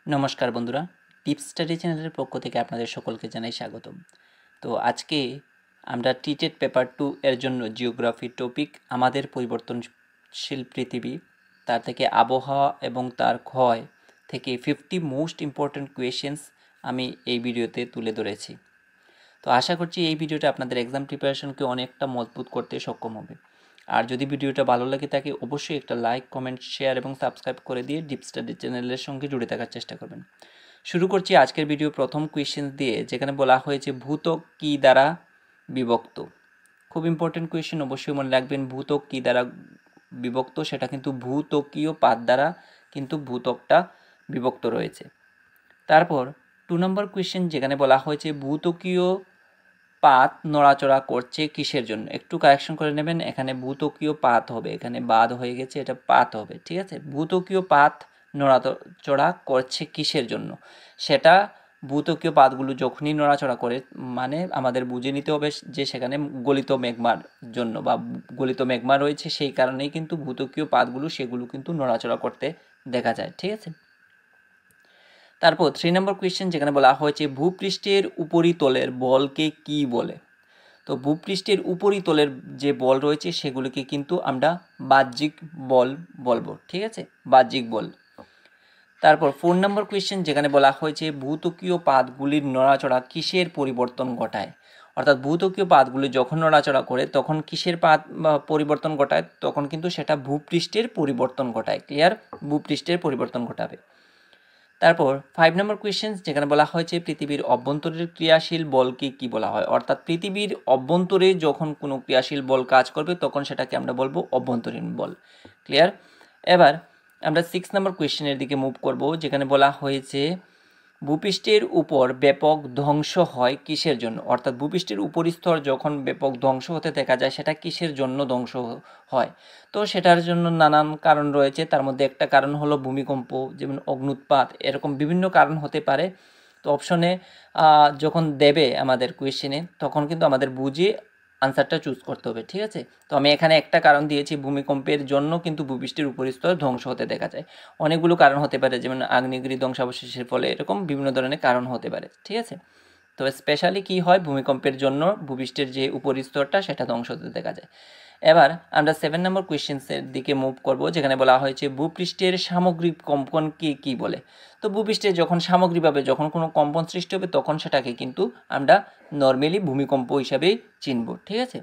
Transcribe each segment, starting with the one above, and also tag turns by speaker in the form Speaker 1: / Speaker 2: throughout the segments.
Speaker 1: নমস্কার বন্ধুরা, টিপ স্টাডি চ্যানেলের পক্ষ থেকে আপনাদের সকলকে জানাই স্বাগতম। তো আজকে আমরা টিটেড পেপার 2 এর জন্য জিওগ্রাফি টপিক আমাদের পরিবর্তনশীল পৃথিবী, তার থেকে আবহাওয়া এবং তার ক্ষয় থেকে 50 মোস্ট ইম্পর্ট্যান্ট কোয়েশ্চেন্স আমি এই ভিডিওতে তুলে ধরেছি। তো আশা করছি এই ভিডিওটা আপনাদের এক্সাম প্রিপারেশনকে অনেকটা মজবুত করতে সক্ষম হবে। আর যদি ভিডিওটা ভালো লাগে থাকে অবশ্যই একটা লাইক, কমেন্ট, শেয়ার এবং সাবস্ক্রাইব করে দিয়ে ডিপ স্টাডি চ্যানেলের সঙ্গে জুড়ে থাকার চেষ্টা করবেন। শুরু করছি আজকের ভিডিও প্রথম কোয়েশ্চেন দিয়ে, যেখানে বলা হয়েছে ভূত্বক কী দ্বারা বিভক্ত। খুব ইম্পর্টেন্ট কোয়েশ্চেন, অবশ্যই মনে রাখবেন। ভূত্বক কী দ্বারা বিভক্ত, সেটা কিন্তু ভূত্বকীয় পাত দ্বারা কিন্তু ভূত্বকটা বিভক্ত রয়েছে। তারপর 2 নম্বর কোয়েশ্চেন, যেখানে বলা হয়েছে ভূত্বকীয় পাত নড়াচড়া করছে কিসের জন্য। একটু কারেকশন করে নেবেন, এখানে ভূত্বকীয় পাত হবে, এখানে বাদ হয়ে গেছে, এটা পাত হবে, ঠিক আছে। ভূত্বকীয় পাত নড়াচড়া করছে কিসের জন্য, সেটা ভূত্বকীয় পাতগুলো যখনই নড়াচড়া করে মানে আমাদের বুঝে নিতে হবে যে সেখানে গলিত ম্যাগমার জন্য বা গলিত ম্যাগমা রয়েছে, সেই কারণেই কিন্তু ভূত্বকীয় পাতগুলো সেগুলো কিন্তু নড়াচড়া করতে দেখা যায়, ঠিক আছে। তারপর 3 নম্বর কোয়েশ্চেন, যেখানে বলা হয়েছে ভূপৃষ্ঠের উপরিতলের বলকে কি বলে। তো ভূপৃষ্ঠের উপরিতলের যে বল রয়েছে সেগুলিকে কিন্তু আমরা বাহ্যিক বল বলবো, ঠিক আছে, বাহ্যিক বল। তারপর 4 নম্বর কোয়েশ্চেন, যেখানে বলা হয়েছে ভূত্বকীয় পাতগুলির নড়াচড়া কিসের পরিবর্তন ঘটায়। অর্থাৎ ভূত্বকীয় পাতগুলি যখন নড়াচড়া করে তখন কিসের পাত পরিবর্তন ঘটায়, তখন কিন্তু সেটা ভূপৃষ্ঠের পরিবর্তন ঘটায়। ক্লিয়ার, ভূপৃষ্ঠের পরিবর্তন ঘটাবে। তারপর 5 নম্বর কোয়েশ্চেন, যেখানে বলা হয়েছে পৃথিবীর অভ্যন্তরের ক্রিয়াশীল বলকে কি বলা হয়। অর্থাৎ পৃথিবীর অভ্যন্তরে যখন কোনো ক্রিয়াশীল বল কাজ করবে তখন সেটাকে আমরা বলবো অভ্যন্তরীণ বল। ক্লিয়ার। এবার আমরা 6 নম্বর কোয়েশ্চেনের দিকে মুভ করব, যেখানে বলা হয়েছে ভূপৃষ্ঠের উপর ব্যাপক ধ্বংস হয় কিসের জন্য। অর্থাৎ ভূপৃষ্ঠের উপরিস্তর যখন ব্যাপক ধ্বংস হতে দেখা যায় সেটা কিসের জন্য ধ্বংস হয়। তো সেটার জন্য নানান কারণ রয়েছে, তার মধ্যে একটা কারণ হলো ভূমিকম্প, যেমন অগ্নুৎপাত, এরকম বিভিন্ন কারণ হতে পারে। তো অপশনে যখন দেবে আমাদের কোয়েশ্চেনে তখন কিন্তু আমাদের বুঝে আনসারটা চুজ করতে হবে, ঠিক আছে। তো আমি এখানে একটা কারণ দিয়েছি, ভূমিকম্পের জন্য কিন্তু ভূপৃষ্ঠের উপরিস্তর ধ্বংস হতে দেখা যায়। অনেকগুলো কারণ হতে পারে, যেমন আগ্নেয়গিরি ধ্বংসাবশেষের ফলে, এরকম বিভিন্ন ধরনের কারণ হতে পারে, ঠিক আছে। তো স্পেশালি কি হয়, ভূমিকম্পের জন্য ভূপৃষ্ঠের যে উপরিস্তরটা সেটা ধ্বংস হতে দেখা যায়। এবার আমরা 7 নম্বর কোয়েশ্চেন্সের দিকে মুভ করব, যেখানে বলা হয়েছে ভূপৃষ্ঠের সামগ্রিক কম্পনকে কি বলে। তো ভূপৃষ্ঠে যখন সামগ্রিকভাবে যখন কোনো কম্পন সৃষ্টি হবে তখন সেটাকে কিন্তু আমরা নর্মালি ভূমিকম্প হিসাবেই চিনব, ঠিক আছে।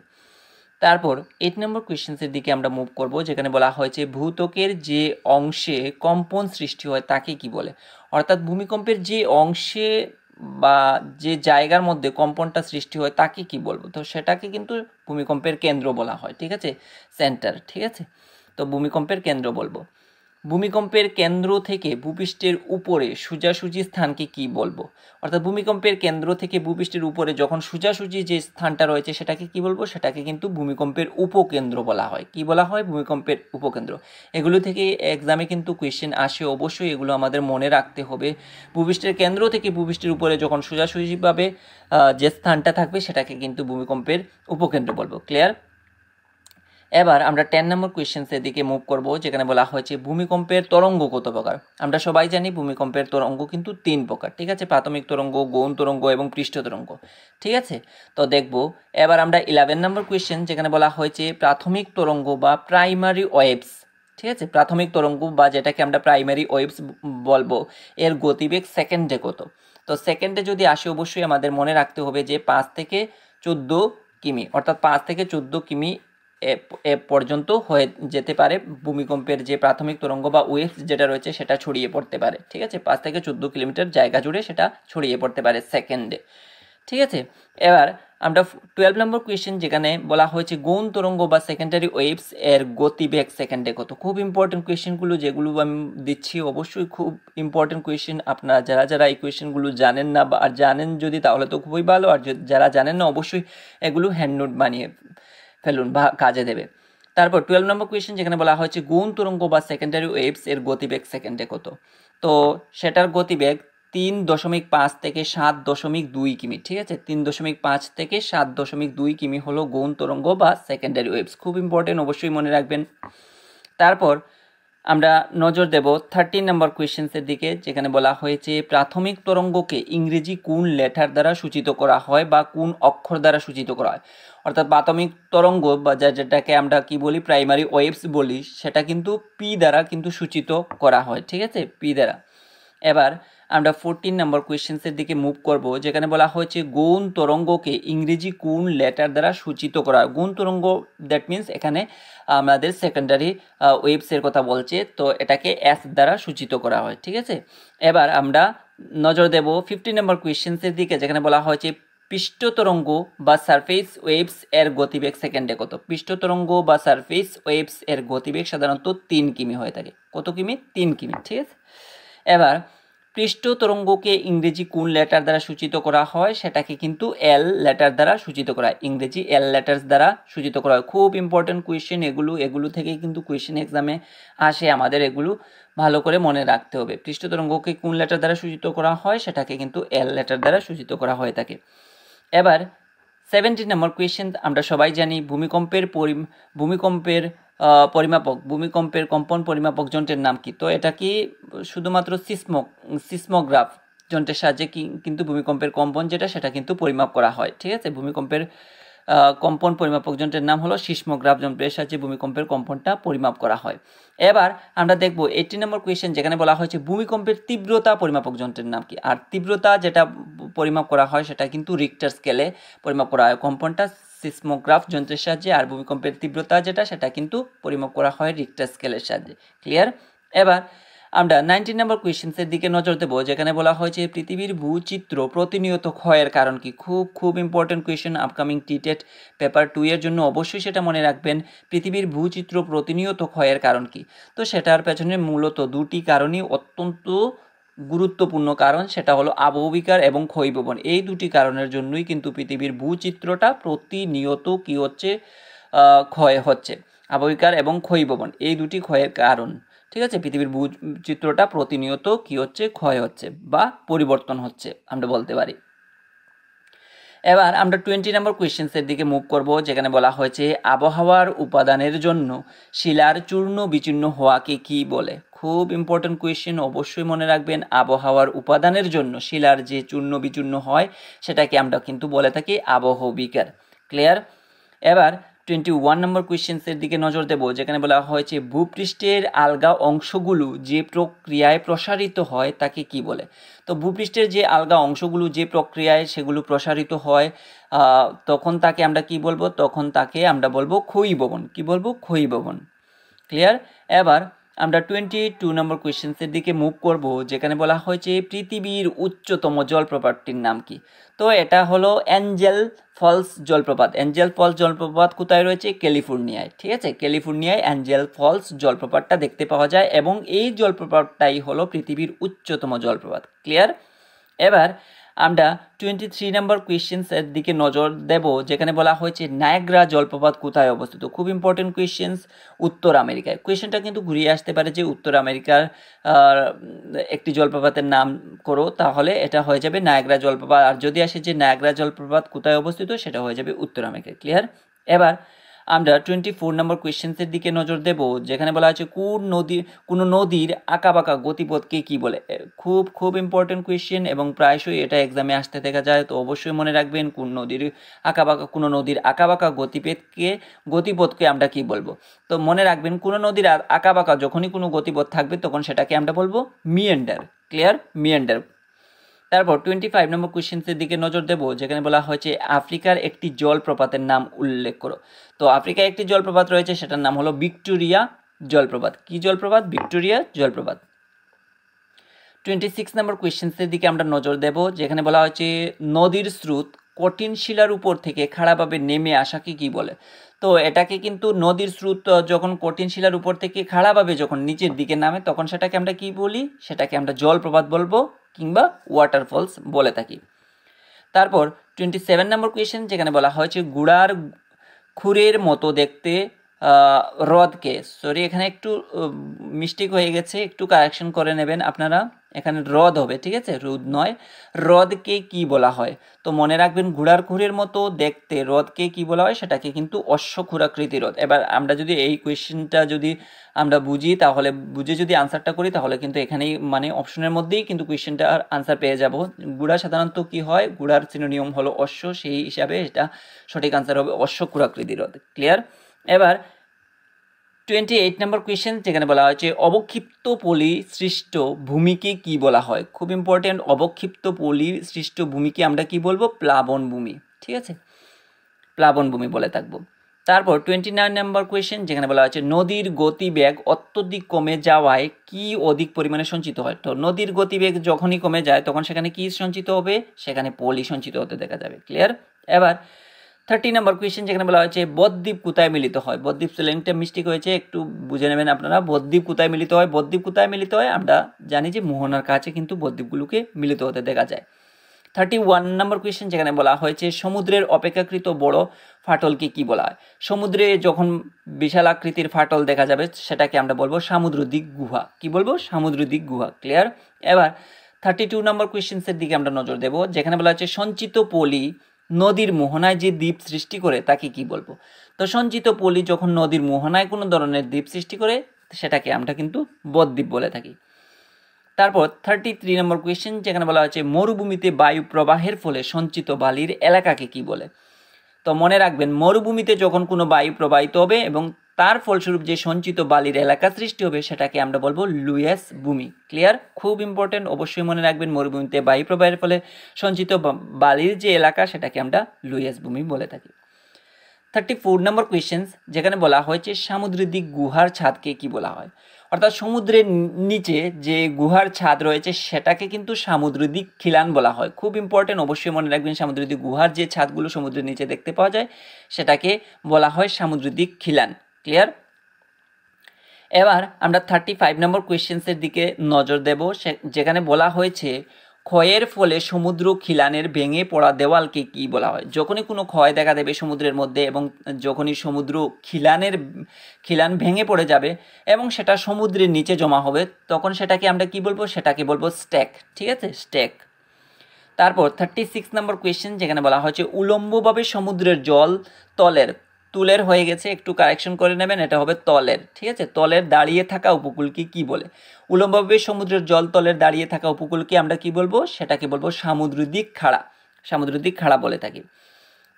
Speaker 1: তারপর 8 নম্বর কোয়েশ্চেন্সের দিকে আমরা মুভ করব, যেখানে বলা হয়েছে ভূত্বকের যে অংশে কম্পন সৃষ্টি হয় তাকে কি বলে। অর্থাৎ ভূমিকম্পের যে অংশে বা যে জায়গার মধ্যে কম্পনটা সৃষ্টি হয় তাকে কি বলবো। তো সেটাকে কিন্তু ভূমিকম্পের কেন্দ্র বলা হয়, ঠিক আছে, সেন্টার, ঠিক আছে। তো ভূমিকম্পের কেন্দ্র বলবো। ভূমিকম্পের কেন্দ্র থেকে ভূপৃষ্ঠের উপরে সোজাসুজি স্থানকে কি বলবো। অর্থাৎ ভূমিকম্পের কেন্দ্র থেকে ভূপৃষ্ঠের উপরে যখন সোজাসুজি যে স্থানটা রয়েছে সেটাকে কি বলবো, সেটাকে কিন্তু ভূমিকম্পের উপকেন্দ্র বলা হয়। কি বলা হয়, ভূমিকম্পের উপকেন্দ্র। এগুলো থেকে এক্সামে কিন্তু কোয়েশ্চেন আসে, অবশ্যই এগুলো আমাদের মনে রাখতে হবে। ভূপৃষ্ঠের কেন্দ্র থেকে ভূপৃষ্ঠের উপরে যখন সোজাসুজিভাবে যে স্থানটা থাকবে সেটাকে কিন্তু ভূমিকম্পের উপকেন্দ্র বলবো। ক্লিয়ার। এবার আমরা 10 নম্বর কোয়েশ্চেন্সের দিকে মুভ করব, যেখানে বলা হয়েছে ভূমিকম্পের তরঙ্গ কত প্রকার। আমরা সবাই জানি ভূমিকম্পের তরঙ্গ কিন্তু 3 প্রকার, ঠিক আছে, প্রাথমিক তরঙ্গ, গৌণ তরঙ্গ এবং পৃষ্ঠ তরঙ্গ, ঠিক আছে। তো দেখব এবার আমরা 11 নম্বর কোয়েশ্চেন, যেখানে বলা হয়েছে প্রাথমিক তরঙ্গ বা প্রাইমারি ওয়েভস, ঠিক আছে, প্রাথমিক তরঙ্গ বা যেটাকে আমরা প্রাইমারি ওয়েভস বলবো, এর গতিবেগ সেকেন্ডে কত। তো সেকেন্ডে যদি আসে অবশ্যই আমাদের মনে রাখতে হবে যে 5 থেকে 14 কিমি, অর্থাৎ 5 থেকে 14 কিমি এ পর্যন্ত হয়ে যেতে পারে ভূমিকম্পের যে প্রাথমিক তরঙ্গ বা ওয়েভস যেটা রয়েছে সেটা ছড়িয়ে পড়তে পারে, ঠিক আছে, 5 থেকে 14 কিলোমিটার জায়গা জুড়ে সেটা ছড়িয়ে পড়তে পারে সেকেন্ডে, ঠিক আছে। এবার আমরা 12 নম্বর কোয়েশ্চেন, যেখানে বলা হয়েছে গৌণ তরঙ্গ বা সেকেন্ডারি ওয়েভস এর গতিবেগ সেকেন্ডে কত। খুব ইম্পর্টেন্ট কোয়েশ্চেনগুলো যেগুলো আমি দিচ্ছি, অবশ্যই খুব ইম্পর্টেন্ট কোয়েশ্চেন। আপনারা যারা যারা এই কোয়েশ্চেনগুলো জানেন না বা জানেন যদি তাহলে তো খুবই ভালো, আর যারা জানেন না অবশ্যই এগুলো হ্যান্ড নোট বানিয়ে ফেলুন বা কাজে দেবে। তারপর 12 নম্বর কোয়েশ্চেন, যেখানে বলা হয়েছে গৌণ তরঙ্গ বা সেকেন্ডারি ওয়েভস এর গতিবেগ সেকেন্ডে কত। তো সেটার গতিবেগ 3.5 থেকে 7.2 কিমি, ঠিক আছে, 3.5 থেকে 7.2 কিমি হলো গৌণ তরঙ্গ বা সেকেন্ডারি ওয়েভস। খুব ইম্পর্টেন্ট, অবশ্যই মনে রাখবেন। তারপর আমরা নজর দেব 13 নম্বর কোয়েশ্চেন্সের দিকে, যেখানে বলা হয়েছে প্রাথমিক তরঙ্গকে ইংরেজি কোন লেটার দ্বারা সূচিত করা হয় বা কোন অক্ষর দ্বারা সূচিত করা হয়। অর্থাৎ প্রাথমিক তরঙ্গ বা যেটাকে আমরা কি বলি প্রাইমারি ওয়েভস বলি, সেটা কিন্তু পি দ্বারা কিন্তু সূচিত করা হয়, ঠিক আছে, পি দ্বারা। এবার আমরা 14 নম্বর কোয়েশ্চেন্সের দিকে মুভ করব, যেখানে বলা হয়েছে গৌণ তরঙ্গকে ইংরেজি কোন লেটার দ্বারা সূচিত করা হয়। গৌণ তরঙ্গ দ্যাট মিন্স এখানে আমাদের সেকেন্ডারি ওয়েভসের কথা বলছে, তো এটাকে এস দ্বারা সূচিত করা হয়, ঠিক আছে। এবার আমরা নজর দেব 15 নম্বর কোয়েশ্চেন্সের দিকে, যেখানে বলা হয়েছে পৃষ্ঠ তরঙ্গ বা সারফেস ওয়েভস এর গতিবেগ সেকেন্ডে কত। পৃষ্ঠ তরঙ্গ বা সারফেস ওয়েভস এর গতিবেগ সাধারণত 3 কিমি হয়ে থাকে। কত কিমি? 3 কিমি, ঠিক আছে। এবার পৃষ্ঠ তরঙ্গকে ইংরেজি কোন লেটার দ্বারা সূচিত করা হয়, সেটাকে কিন্তু এল লেটার দ্বারা সূচিত করা হয়, ইংরেজি এল লেটার্স দ্বারা সূচিত করা হয়। খুব ইম্পর্টেন্ট কোয়েশ্চেন এগুলো থেকে কিন্তু কোয়েশ্চেন এক্সামে আসে, আমাদের এগুলো ভালো করে মনে রাখতে হবে। পৃষ্ঠ তরঙ্গকে কোন লেটার দ্বারা সূচিত করা হয়, সেটাকে কিন্তু এল লেটার দ্বারা সূচিত করা হয়ে থাকে। এবার 17 নম্বর কোয়েশ্চেন, আমরা সবাই জানি ভূমিকম্পের পরিমাপক, ভূমিকম্পের কম্পন পরিমাপক যন্ত্রের নাম কি। তো এটা কি শুধুমাত্র সিসমোগ্রাফ যন্ত্রের সাহায্যে কিন্তু ভূমিকম্পের কম্পন যেটা সেটা কিন্তু পরিমাপ করা হয়, ঠিক আছে। ভূমিকম্পের কম্পন পরিমাপক যন্ত্রের নাম হলো সিসমোগ্রাফ যন্ত্রের সাহায্যে ভূমিকম্পের কম্পনটা পরিমাপ করা হয়। এবার আমরা দেখব 18 নম্বর কোয়েশ্চেন, যেখানে বলা হয়েছে ভূমিকম্পের তীব্রতা পরিমাপক যন্ত্রের নাম কি। আর তীব্রতা যেটা পরিমাপ করা হয় সেটা কিন্তু রিক্টার স্কেলে পরিমাপ করা হয় কম্পনটা সিসমোগ্রাফ যন্ত্রের সাহায্যে, আর ভূমিকম্পের তীব্রতা যেটা সেটা কিন্তু পরিমাপ করা হয় রিক্টার স্কেলের সাহায্যে। ক্লিয়ার? এবার আমরা 19 নম্বর কোয়েশ্চেন্সের দিকে নজর দেব, যেখানে বলা হয়েছে পৃথিবীর ভূচিত্র প্রতিনিয়ত ক্ষয়ের কারণ কি। খুব ইম্পর্টেন্ট কোয়েশ্চেন আপকামিং টিটেট পেপার 2 এর জন্য, অবশ্যই সেটা মনে রাখবেন। পৃথিবীর ভূচিত্র প্রতিনিয়ত ক্ষয়ের কারণ কি। তো সেটার পেছনে মূলত দুটি কারণই অত্যন্ত গুরুত্বপূর্ণ কারণ, সেটা হলো আবহবিকার এবং ক্ষয়ভবন। এই দুটি কারণের জন্যই কিন্তু পৃথিবীর ভূচিত্রটা প্রতিনিয়ত কি হচ্ছে, ক্ষয় হচ্ছে। আবহবিকার এবং ক্ষয়ভবন এই দুটি ক্ষয়ের কারণ, ঠিক আছে। পৃথিবীর ভূচিত্রটা প্রতিনিয়ত কি হচ্ছে, ক্ষয় হচ্ছে বা পরিবর্তন হচ্ছে আমরা বলতে পারি। এবার আমরা 20 নম্বর কোয়েশ্চেন্সের দিকে মুভ করব, যেখানে বলা হয়েছে আবহাওয়ার উপাদানের জন্য শিলার চূর্ণ বিচূর্ণ হওয়াকে কি বলে। খুব ইম্পর্টেন্ট কোয়েশ্চেন, অবশ্যই মনে রাখবেন। আবহাওয়ার উপাদানের জন্য শিলার যে চূর্ণ বিচূর্ণ হয় সেটাকে আমরা কিন্তু বলে থাকি আবহবিকার। ক্লিয়ার? এবার 21 নম্বর কোয়েশ্চেন্সের দিকে নজর দেব, যেখানে বলা হয়েছে ভূপৃষ্ঠের আলগা অংশগুলো যে প্রক্রিয়ায় প্রসারিত হয় তাকে কি বলে। তো ভূপৃষ্ঠের যে আলগা অংশগুলো যে প্রক্রিয়ায় সেগুলো প্রসারিত হয় তখন তাকে আমরা কি বলবো, তখন তাকে আমরা বলবো ক্ষয়ীভবন। কি বলবো? ক্ষয়ীভবন। ক্লিয়ার? এবার আমরা 22 নম্বর কোয়েশ্চেন্সের দিকে মুভ করব, যেখানে বলা হয়েছে পৃথিবীর উচ্চতম জলপ্রপাতটির নাম কি। তো এটা হলো অ্যাঞ্জেল ফলস জলপ্রপাত। অ্যাঞ্জেল ফলস জলপ্রপাত কোথায় রয়েছে? ক্যালিফোর্নিয়ায়, ঠিক আছে। ক্যালিফোর্নিয়ায় অ্যাঞ্জেল ফলস জলপ্রপাতটা দেখতে পাওয়া যায় এবং এই জলপ্রপাতটাই হলো পৃথিবীর উচ্চতম জলপ্রপাত। ক্লিয়ার? এবার আমরা 23 নম্বর কোয়েশ্চেন্সের দিকে নজর দেব, যেখানে বলা হয়েছে নায়াগ্রা জলপ্রপাত কোথায় অবস্থিত। খুব ইম্পর্টেন্ট কোয়েশ্চেন্স, উত্তর আমেরিকায়। কোয়েশ্চেনটা কিন্তু ঘুরিয়ে আসতে পারে যে উত্তর আমেরিকার একটি জলপ্রপাতের নাম করো, তাহলে এটা হয়ে যাবে নায়াগ্রা জলপ্রপাত। আর যদি আসে যে নায়াগ্রা জলপ্রপাত কোথায় অবস্থিত, সেটা হয়ে যাবে উত্তর আমেরিকায়। ক্লিয়ার? এবার আমরা 24 নম্বর কোয়েশ্চেন্সের দিকে নজর দেব, যেখানে বলা আছে কোন নদীর আঁকাবাঁকা গতিপথকে কি বলে। খুব ইম্পর্টেন্ট কোয়েশ্চেন এবং প্রায়শই এটা এক্সামে আসতে দেখা যায়, তো অবশ্যই মনে রাখবেন কোন নদীর আঁকাবাঁকা গতিপথকে আমরা কি বলবো। তো মনে রাখবেন কোন নদীর আঁকাবাঁকা যখনই কোনো গতিপথ থাকবে তখন সেটাকে আমরা বলবো মিয়েন্ডার। ক্লিয়ার? মিয়েন্ডার। তারপর 25 নম্বর কোয়েশ্চেন্সের দিকে নজর দেব, যেখানে বলা হয়েছে আফ্রিকার একটি জলপ্রপাতের নাম উল্লেখ করো। তো আফ্রিকায় একটি জলপ্রপাত রয়েছে, সেটার নাম হলো ভিক্টোরিয়া জলপ্রপাত। কি জলপ্রপাত? ভিক্টোরিয়া জলপ্রপাত। 26 নম্বর কোয়েশ্চেন্সের দিকে আমরা নজর দেব, যেখানে বলা হয়েছে নদীর স্রোত কঠিন শিলার উপর থেকে খাড়াভাবে নেমে আসাকে কি বলে। তো এটাকে কিন্তু নদীর স্রোত যখন কঠিন শিলার উপর থেকে খাড়াভাবে যখন নিচের দিকে নামে তখন সেটাকে আমরা কি বলি, সেটাকে আমরা জলপ্রপাত বলবো কিংবা ওয়াটারফলস বলে থাকি। তারপর 27 নম্বর কোয়েশ্চেন, যেখানে বলা হয়েছে গুড়ার খুরের মতো দেখতে হ্রদকে, সরি এখানে একটু মিস্টেক হয়ে গেছে, একটু কারেকশন করে নেবেন আপনারা। এখানে হ্রদ হবে, ঠিক আছে, হ্রদ নয়। হ্রদকে কি বলা হয়? তো মনে রাখবেন ঘোড়ার খুরের মতো দেখতে হ্রদকে কি বলা হয়, সেটাকে কিন্তু অশ্বক্ষুরাকৃতি হ্রদ। এবার আমরা যদি এই কোয়েশ্চেনটা যদি আমরা বুঝি, তাহলে বুঝে যদি আনসারটা করি, তাহলে কিন্তু এখানেই মানে অপশনের মধ্যেই কিন্তু কোয়েশ্চেনটার আনসার পেয়ে যাব। ঘোড়া সাধারণত কি হয়, ঘোড়ার সিনোনিয়ম হলো অশ্ব, সেই হিসাবে এটা সঠিক আনসার হবে অশ্বক্ষুরাকৃতি হ্রদ। ক্লিয়ার? এবার 28 নম্বর কোয়েশ্চেন, যেখানে বলা হয়েছে অবক্ষিপ্ত পলি সৃষ্ট ভূমিকে কি বলা হয়? খুব ইম্পর্টেন্ট, অবক্ষিপ্ত পলি সৃষ্ট ভূমিকে আমরা কি বলবো? প্লাবন ভূমি, ঠিক আছে, প্লাবন ভূমি বলে থাকবো। তারপর 29 নম্বর কোয়েশ্চেন, যেখানে বলা হয়েছে নদীর গতিবেগ অত্যধিক কমে যাওয়ায় কি অধিক পরিমাণে সঞ্চিত হয়? তো নদীর গতিবেগ যখনই কমে যায় তখন সেখানে কি সঞ্চিত হবে? সেখানে পলি সঞ্চিত হতে দেখা যাবে। ক্লিয়ার? এবার 30 নম্বর কোয়েশ্চেন, যেখানে বলা হয়েছে বদ্বীপ কোথায় মিলিত হয়? বদ্বীপ স্পেলিংটা মিস্টেক হয়েছে, একটু বুঝে নেবেন আপনারা। বদ্বীপ কোথায় মিলিত হয়? বদ্বীপ কোথায় মিলিত হয়? আমরা জানি যে মোহনার কাছে কিন্তু বদ্বীপগুলোকে মিলিত হতে দেখা যায়। 31 নম্বর কোয়েশ্চেন, যেখানে বলা হয়েছে সমুদ্রের অপেক্ষাকৃত বড় ফাটলকে কি বলা হয়? সমুদ্রে যখন বিশাল আকৃতির ফাটল দেখা যাবে সেটাকে আমরা বলবো সামুদ্রিক গুহা। কি বলবো? সামুদ্রিক গুহা। ক্লিয়ার? এবার 32 নম্বর কোয়েশ্চেন্সের দিকে আমরা নজর দেব, যেখানে বলা হচ্ছে সঞ্চিত পলি নদীর মোহনায় যে দ্বীপ সৃষ্টি করে তাকে কি বলবো? তো সঞ্চিত পলি যখন নদীর মোহনায় কোনো ধরনের দ্বীপ সৃষ্টি করে সেটাকে আমরা কিন্তু বদ্বীপ বলে থাকি। তারপর 33 নম্বর কোয়েশ্চেন, যেখানে বলা হচ্ছে মরুভূমিতে বায়ু প্রবাহের ফলে সঞ্চিত বালির এলাকাকে কি বলে? তো মনে রাখবেন মরুভূমিতে যখন কোনো বায়ু প্রবাহিত হবে এবং তার ফলস্বরূপ যে সঞ্চিত বালির এলাকা সৃষ্টি হবে সেটাকে আমরা বলবো লুইস ভূমি। ক্লিয়ার? খুব ইম্পর্টেন্ট, অবশ্যই মনে রাখবেন মরুভূমিতে বায়ু প্রবাহের ফলে সঞ্চিত বালির যে এলাকা সেটাকে আমরা লুইস ভূমি বলে থাকি। 34 নম্বর কোয়েশ্চেন, যেখানে বলা হয়েছে সামুদ্রিক গুহার ছাদকে কি বলা হয়? অর্থাৎ সমুদ্রের নিচে যে গুহার ছাদ রয়েছে সেটাকে কিন্তু সামুদ্রিক খিলান বলা হয়। খুব ইম্পর্টেন্ট, অবশ্যই মনে রাখবেন সামুদ্রিক গুহার যে ছাদগুলো সমুদ্রের নিচে দেখতে পাওয়া যায় সেটাকে বলা হয় সামুদ্রিক খিলান। ক্লিয়ার? এবার আমরা 35 নম্বর কোয়েশ্চেন্সের দিকে নজর দেব, যেখানে বলা হয়েছে ক্ষয়ের ফলে সমুদ্র খিলানের ভেঙে পড়া দেওয়ালকে কি বলা হয়? যখনই কোনো ক্ষয় দেখা দেবে সমুদ্রের মধ্যে এবং যখনই সমুদ্র খিলান ভেঙে পড়ে যাবে এবং সেটা সমুদ্রের নিচে জমা হবে তখন সেটাকে আমরা কি বলবো? সেটাকে বলবো স্ট্যাক। ঠিক আছে, স্ট্যাক। তারপর 36 নম্বর কোয়েশ্চেন, যেখানে বলা হয়েছে উলম্বভাবে সমুদ্রের জল তুলের হয়ে গেছে, একটু কারেকশন করে নেবেন, এটা হবে তলের। ঠিক আছে, তলের দাঁড়িয়ে থাকা উপকূলকে কি বলে? উলম্বভাবে সমুদ্রের জল তলের দাঁড়িয়ে থাকা উপকূলকে আমরা কি বলবো? সেটাকে বলবো সামুদ্রিক খাড়া। সামুদ্রিক খাড়া বলে থাকি।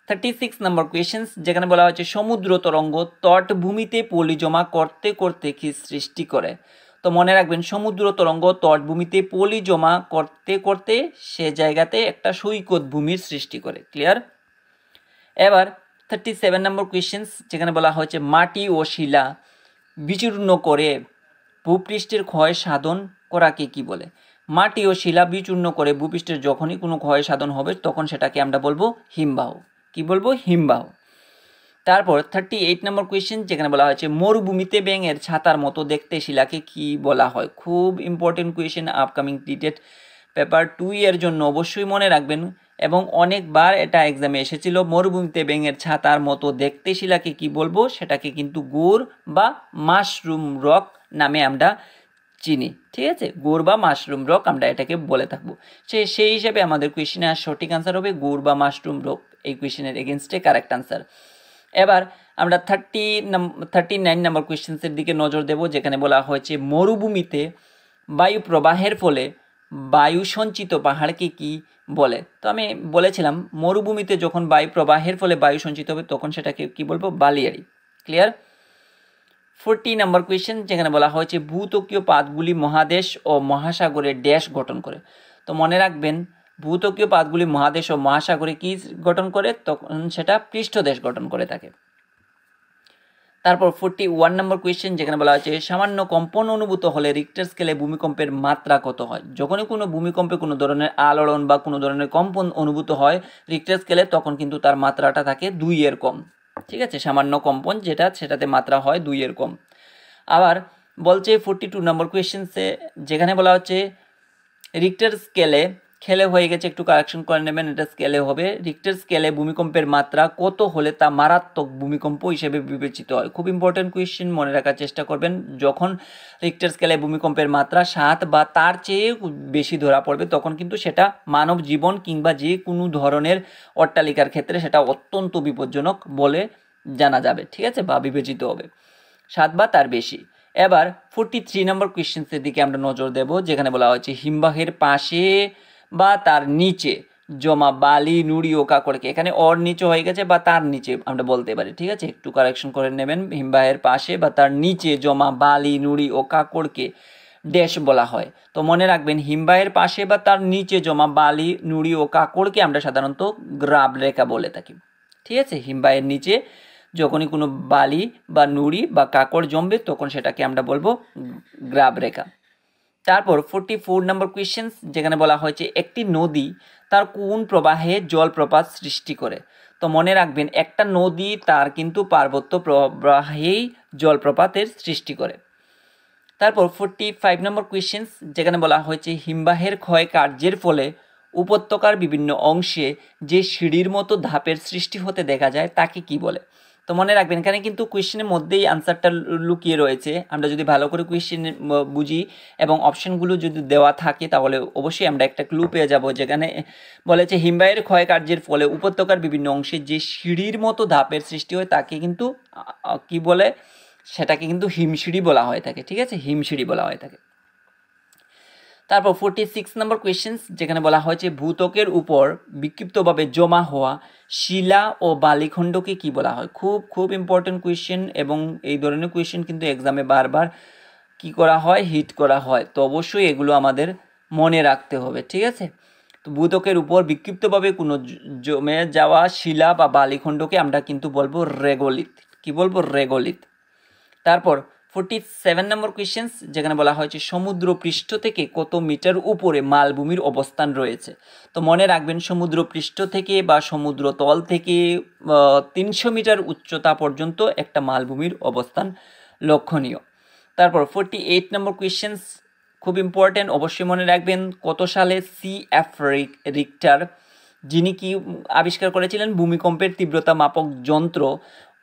Speaker 1: 36 নম্বর কোয়েশ্চেন, যেখানে বলা হয়েছে সমুদ্র তরঙ্গ তটভূমিতে পলি জমা করতে করতে কি সৃষ্টি করে? তো মনে রাখবেন সমুদ্র তরঙ্গ তটভূমিতে পলি জমা করতে করতে সে জায়গাতে একটা সৈকত ভূমির সৃষ্টি করে। ক্লিয়ার? এবার 37 নম্বর কোয়েশ্চেন, যেখানে বলা হয়েছে মাটি ও শিলা বিচূর্ণ করে ভূপৃষ্ঠের ক্ষয় সাধন করাকে কি বলে? মাটি ও শিলা বিচূর্ণ করে ভূপৃষ্ঠের যখনই কোনো ক্ষয় সাধন হবে তখন সেটাকে আমরা বলবো হিমবাহ। কি বলবো? হিমবাহ। তারপর 38 নম্বর কোয়েশ্চেন, যেখানে বলা হয়েছে মরুভূমিতে ব্যাঙের ছাতার মতো দেখতে শিলাকে কি বলা হয়? খুব ইম্পর্টেন্ট কোয়েশ্চেন, আপকামিং টিটেট পেপার 2 এর জন্য অবশ্যই মনে রাখবেন এবং অনেকবার এটা এক্সামে এসেছিল। মরুভূমিতে ব্যাঙের ছাতার মতো দেখতে শিলাকে কি বলবো? সেটাকে কিন্তু গুড় বা মাশরুম রক নামে আমরা চিনি। ঠিক আছে, গুড় বা মাশরুম রক আমরা এটাকে বলে থাকবো। সেই হিসাবে আমাদের কোয়েশ্চেনের সঠিক আনসার হবে গুড় বা মাশরুম রক। এই কোয়েশ্চেনের এগেনস্টে কারেক্ট আনসার। এবার আমরা 39 নম্বর কোয়েশ্চেন্সের দিকে নজর দেব, যেখানে বলা হয়েছে মরুভূমিতে বায়ু প্রবাহের ফলে বায়ু সঞ্চিত পাহাড়কে কি বলে? তো আমি বলেছিলাম মরুভূমিতে যখন বায়ু প্রবাহের ফলে বায়ু সঞ্চিত হবে তখন সেটাকে কি বলবো? বালিয়াড়ি। ক্লিয়ার? 40 নম্বর কোয়েশ্চেন, যেখানে বলা হয়েছে ভূত্বকীয় পাতগুলি মহাদেশ ও মহাসাগরের ড্যাশ গঠন করে। তো মনে রাখবেন ভূত্বকীয় পাতগুলি মহাদেশ ও মহাসাগরে কি গঠন করে? তখন সেটা পৃষ্ঠদেশ গঠন করে থাকে। তারপর 41 নম্বর কোয়েশ্চেন, যেখানে বলা হয়েছে সামান্য কম্পন অনুভূত হলে রিক্টার স্কেলে ভূমিকম্পের মাত্রা কত হয়? যখনই কোনো ভূমিকম্পে কোনো ধরনের আলোড়ন বা কোনো ধরনের কম্পন অনুভূত হয় রিক্টার স্কেলে তখন কিন্তু তার মাত্রাটা থাকে 2 এর কম। ঠিক আছে, সামান্য কম্পন সেটাতে মাত্রা হয় 2 এর কম। আবার বলছে 42 নম্বর কোয়েশ্চেন্সে, যেখানে বলা হচ্ছে রিক্টার স্কেলে খেলে হয়ে গেছে, একটু কারেকশন করে নেবেন, এটা স্কেলে হবে। রিক্টার স্কেলে ভূমিকম্পের মাত্রা কত হলে তা মারাত্মক ভূমিকম্প হিসেবে বিবেচিত হয়? খুব ইম্পর্টেন্ট কোয়েশ্চেন, মনে রাখার চেষ্টা করবেন। যখন রিক্টার স্কেলে ভূমিকম্পের মাত্রা 7 বা তার চেয়ে বেশি ধরা পড়বে তখন কিন্তু সেটা মানব জীবন কিংবা যে কোনো ধরনের অট্টালিকার ক্ষেত্রে সেটা অত্যন্ত বিপজ্জনক বলে জানা যাবে, ঠিক আছে, বা বিবেচিত হবে 7 বা তার বেশি। এবার 43 নম্বর কোয়েশ্চেন্সের দিকে আমরা নজর দেব, যেখানে বলা হয়েছে হিমবাহের পাশে বা তার নিচে জমা বালি, নুড়ি ও কাঁকড়কে, এখানে ওর নিচে হয়ে গেছে বা তার নিচে আমরা বলতে পারি, ঠিক আছে, একটু কারেকশন করে নেবেন। হিমবাহের পাশে বা তার নিচে জমা বালি, নুড়ি ও কাঁকড়কে ড্যাশ বলা হয়। তো মনে রাখবেন, হিমবাহের পাশে বা তার নিচে জমা বালি, নুড়ি ও কাঁকড়কে আমরা সাধারণত গ্রাব রেখা বলে থাকি, ঠিক আছে। হিমবাহের নিচে যখনই কোনো বালি বা নুড়ি বা কাঁকড় জমবে তখন সেটাকে আমরা বলবো গ্রাব রেখা। তারপর 44 নম্বর কোয়েশ্চেন, যেখানে বলা হয়েছে একটি নদী তার কোন প্রবাহে জলপ্রপাত সৃষ্টি করে? তো মনে রাখবেন, একটা নদী তার কিন্তু পার্বত্য প্রবাহেই জলপ্রপাতের সৃষ্টি করে। তারপর 45 নম্বর কোয়েশ্চেন, যেখানে বলা হয়েছে হিমবাহের ক্ষয় কার্যের ফলে উপত্যকার বিভিন্ন অংশে যে সিঁড়ির মতো ধাপের সৃষ্টি হতে দেখা যায় তাকে কি বলে? তো মনে রাখবেন, এখানে কিন্তু কোয়েশ্চেনের মধ্যেই আনসারটা লুকিয়ে রয়েছে। আমরা যদি ভালো করে কোয়েশ্চেন বুঝি এবং অপশনগুলো যদি দেওয়া থাকে তাহলে অবশ্যই আমরা একটা ক্লু পেয়ে যাব, যেখানে বলেছে হিমবাহের ক্ষয় কার্যের ফলে উপত্যকার বিভিন্ন অংশে যে সিঁড়ির মতো ধাপের সৃষ্টি হয় তাকে কিন্তু কি বলে? সেটাকে কিন্তু হিমশিড়ি বলা হয়ে থাকে, ঠিক আছে, হিমশিড়ি বলা হয়ে থাকে। তারপর 46 নম্বর কোয়েশ্চেন, যেখানে বলা হয়েছে ভূত্বকের উপর বিক্ষিপ্তভাবে জমা হওয়া শিলা ও বালিখণ্ডকে কি বলা হয়? খুব খুব ইম্পর্টেন্ট কোয়েশ্চেন, এবং এই ধরনের কোয়েশ্চেন কিন্তু এক্সামে বারবার কি করা হয়? হিট করা হয়। তো অবশ্যই এগুলো আমাদের মনে রাখতে হবে, ঠিক আছে। তো ভূত্বকের উপর বিক্ষিপ্তভাবে কোনো জমে যাওয়া শিলা বা বালিখণ্ডকে আমরা কিন্তু বলবো রেগোলিথ। কি বলবো? রেগোলিথ। তারপর 47 নম্বর কোয়েশ্চেন, যেখানে বলা হয়েছে সমুদ্র পৃষ্ঠ থেকে কত মিটার উপরে মালভূমির অবস্থান রয়েছে? তো মনে রাখবেন, সমুদ্র পৃষ্ঠ থেকে বা সমুদ্র তল থেকে 300 মিটার উচ্চতা পর্যন্ত একটা মালভূমির অবস্থান লক্ষণীয়। তারপর 48 নম্বর কোয়েশ্চেন, খুব ইম্পর্টেন্ট, অবশ্যই মনে রাখবেন, কত সালে CF রিক্টার, যিনি কি আবিষ্কার করেছিলেন? ভূমিকম্পের তীব্রতা মাপক যন্ত্র,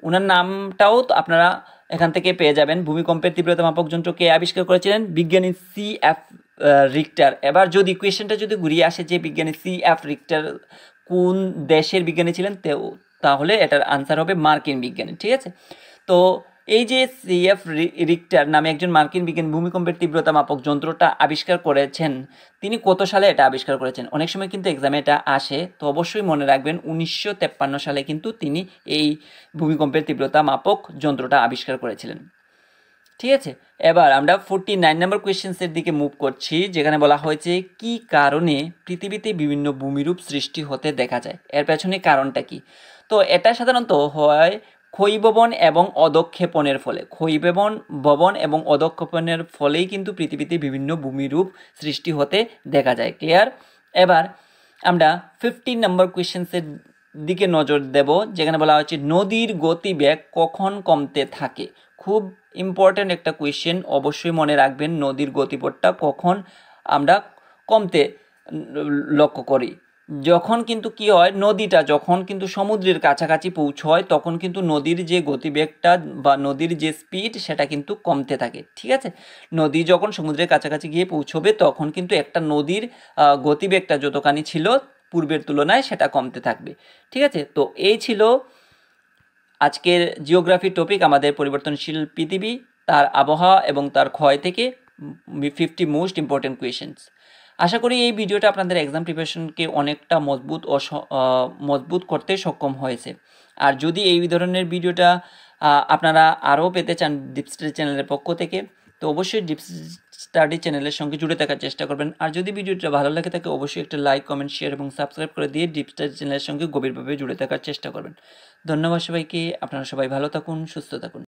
Speaker 1: ওনার নামটাও আপনারা এখান থেকে পেয়ে যাবেন। ভূমিকম্পের তীব্রতা মাপক যন্ত্র কে আবিষ্কার করেছিলেন? বিজ্ঞানী CF রিক্টার। এবার যদি কোয়েশ্চেনটা যদি ঘুরিয়ে আসে যে বিজ্ঞানী CF রিক্টার কোন দেশের বিজ্ঞানী ছিলেন, তাহলে এটার আনসার হবে মার্কিন বিজ্ঞানী, ঠিক আছে। তো এই যে CF রিক্টার নামে একজন মার্কিন বিজ্ঞানী ভূমিকম্পের তীব্রতা মাপক যন্ত্রটা আবিষ্কার করেছেন, তিনি কত সালে এটা আবিষ্কার করেছেন? অনেক সময় কিন্তু এক্সামে এটা আসে, তো অবশ্যই মনে রাখবেন 1953 সালে কিন্তু তিনি এই ভূমিকম্পের তীব্রতা মাপক যন্ত্রটা আবিষ্কার করেছিলেন, ঠিক আছে। এবার আমরা 49 নম্বর কোয়েশ্চেন্সের দিকে মুভ করছি, যেখানে বলা হয়েছে কি কারণে পৃথিবীতে বিভিন্ন ভূমিরূপ সৃষ্টি হতে দেখা যায়? এর পেছনে কারণটা কি? তো এটা সাধারণত হয় ক্ষয়ীভবন এবং অধঃক্ষেপণের ফলে। ক্ষয়ীভবন এবং অধঃক্ষেপণের ফলেই কিন্তু পৃথিবীতে বিভিন্ন ভূমিরূপ সৃষ্টি হতে দেখা যায়। ক্লিয়ার? এবার আমরা 15 নম্বর কোয়েশ্চেন্সের দিকে নজর দেব, যেখানে বলা হচ্ছে নদীর গতিবেগ কখন কমতে থাকে? খুব ইম্পর্ট্যান্ট একটা কোয়েশ্চেন, অবশ্যই মনে রাখবেন, নদীর গতিপথটা কখন আমরা কমতে লক্ষ্য করি? যখন কিন্তু কি হয়, নদীটা যখন কিন্তু সমুদ্রের কাছাকাছি পৌঁছয় তখন কিন্তু নদীর যে গতিবেগটা বা নদীর যে স্পিড সেটা কিন্তু কমতে থাকে, ঠিক আছে। নদী যখন সমুদ্রের কাছাকাছি গিয়ে পৌঁছবে তখন কিন্তু একটা নদীর গতিবেগটা যতখানি ছিল পূর্বের তুলনায় সেটা কমতে থাকবে, ঠিক আছে। তো এই ছিল আজকের জিওগ্রাফি টপিক, আমাদের পরিবর্তনশীল পৃথিবী, তার আবহাওয়া এবং তার ক্ষয় থেকে 50 মোস্ট ইম্পর্টেন্ট কোয়েশ্চেন্স। আশা করি এই ভিডিওটা আপনাদের এক্সাম প্রিপারেশনকে অনেকটা মজবুত করতে সক্ষম হয়েছে। আর যদি এই ধরনের ভিডিওটা আপনারা আরও পেতে চান ডিপ স্টাডি চ্যানেলের পক্ষ থেকে, তো অবশ্যই ডিপ স্টাডি চ্যানেলের সঙ্গে জুড়ে থাকার চেষ্টা করবেন। আর যদি ভিডিওটা ভালো লাগে থাকে অবশ্যই একটা লাইক, কমেন্ট, শেয়ার এবং সাবস্ক্রাইব করে দিয়ে ডিপ স্টাডি চ্যানেলের সঙ্গে গভীরভাবে জুড়ে থাকার চেষ্টা করবেন। ধন্যবাদ সবাইকে। আপনারা সবাই ভালো থাকুন, সুস্থ থাকুন।